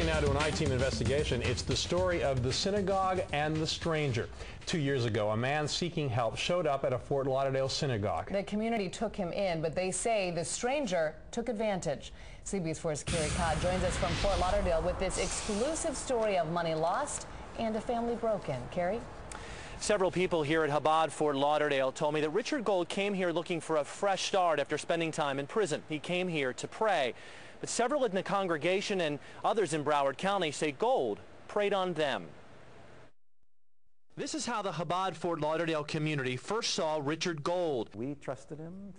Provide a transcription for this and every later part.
Turning now to an I-Team investigation, it's the story of the synagogue and the stranger. 2 years ago, a man seeking help showed up at a Fort Lauderdale synagogue. The community took him in, but they say the stranger took advantage. CBS 4's Carrie Codd joins us from Fort Lauderdale with this exclusive story of money lost and a family broken. Carrie? Several people here at Chabad Fort Lauderdale told me that Richard Gold came here looking for a fresh start after spending time in prison. He came here to pray. But several in the congregation and others in Broward County say Gold preyed on them. This is how the Chabad Fort Lauderdale community first saw Richard Gold. We trusted him.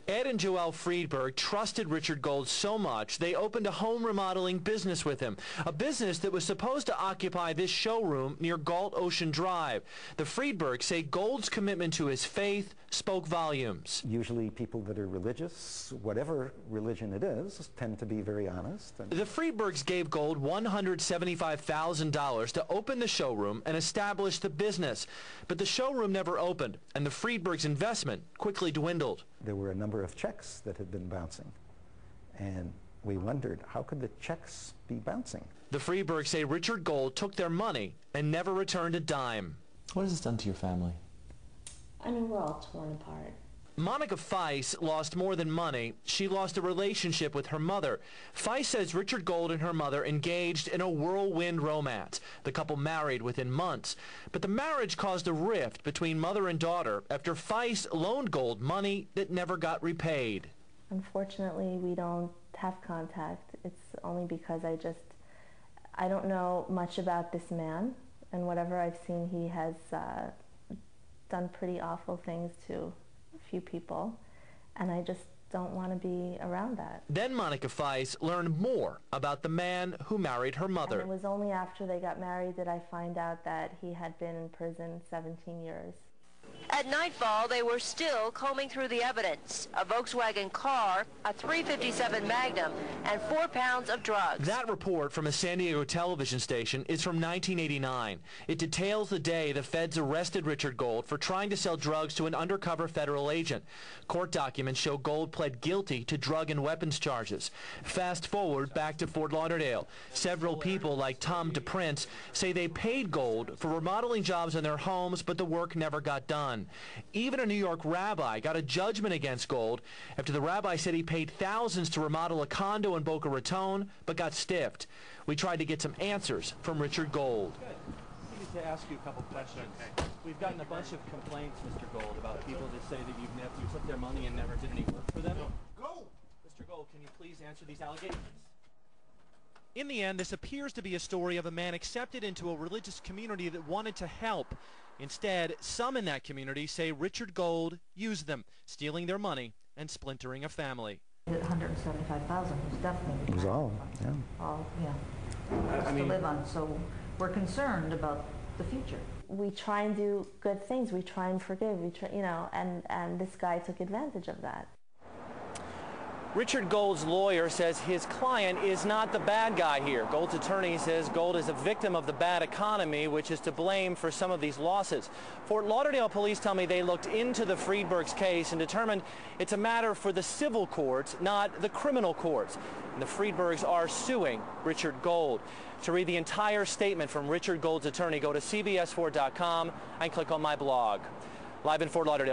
Ed and Joelle Friedberg trusted Richard Gold so much they opened a home remodeling business with him, a business that was supposed to occupy this showroom near Galt Ocean Drive. The Friedbergs say Gold's commitment to his faith spoke volumes. Usually people that are religious, whatever religion it is, tend to be very honest. The Friedbergs gave Gold $175,000 to open the showroom and establish the business. But the showroom never opened, and the Friedbergs' investment quickly dwindled. There were a number of checks that had been bouncing, and we wondered, how could the checks be bouncing? The Friedbergs say Richard Gold took their money and never returned a dime. What has this done to your family? I mean, we're all torn apart. Monica Feiss lost more than money. She lost a relationship with her mother. Feiss says Richard Gold and her mother engaged in a whirlwind romance. The couple married within months. But the marriage caused a rift between mother and daughter after Feiss loaned Gold money that never got repaid. Unfortunately, we don't have contact. It's only because I don't know much about this man, and whatever I've seen, he has done pretty awful things to a few people, and I just don't want to be around that. Then Monica Feiss learned more about the man who married her mother. And it was only after they got married that I find out that he had been in prison 17 years. At nightfall, they were still combing through the evidence. A Volkswagen car, a .357 Magnum, and 4 pounds of drugs. That report from a San Diego television station is from 1989. It details the day the feds arrested Richard Gold for trying to sell drugs to an undercover federal agent. Court documents show Gold pled guilty to drug and weapons charges. Fast forward back to Fort Lauderdale. Several people like Tom DePrince say they paid Gold for remodeling jobs in their homes, but the work never got done. Even a New York rabbi got a judgment against Gold after the rabbi said he paid thousands to remodel a condo in Boca Raton, but got stiffed. We tried to get some answers from Richard Gold. Good. I need to ask you a couple questions. Okay. We've gotten a bunch of complaints, Mr. Gold, about people that say that you took their money and never did any work for them. Go! Mr. Gold, can you please answer these allegations? In the end, this appears to be a story of a man accepted into a religious community that wanted to help. Instead, some in that community say Richard Gold used them, stealing their money and splintering a family. $175,000 was definitely. It was all, yeah. All, yeah. To live on, so we're concerned about the future. We try and do good things. We try and forgive. We try, and this guy took advantage of that. Richard Gold's lawyer says his client is not the bad guy here. Gold's attorney says Gold is a victim of the bad economy, which is to blame for some of these losses. Fort Lauderdale police tell me they looked into the Friedbergs case and determined it's a matter for the civil courts, not the criminal courts. And the Friedbergs are suing Richard Gold. To read the entire statement from Richard Gold's attorney, go to CBS4.com and click on my blog. Live in Fort Lauderdale.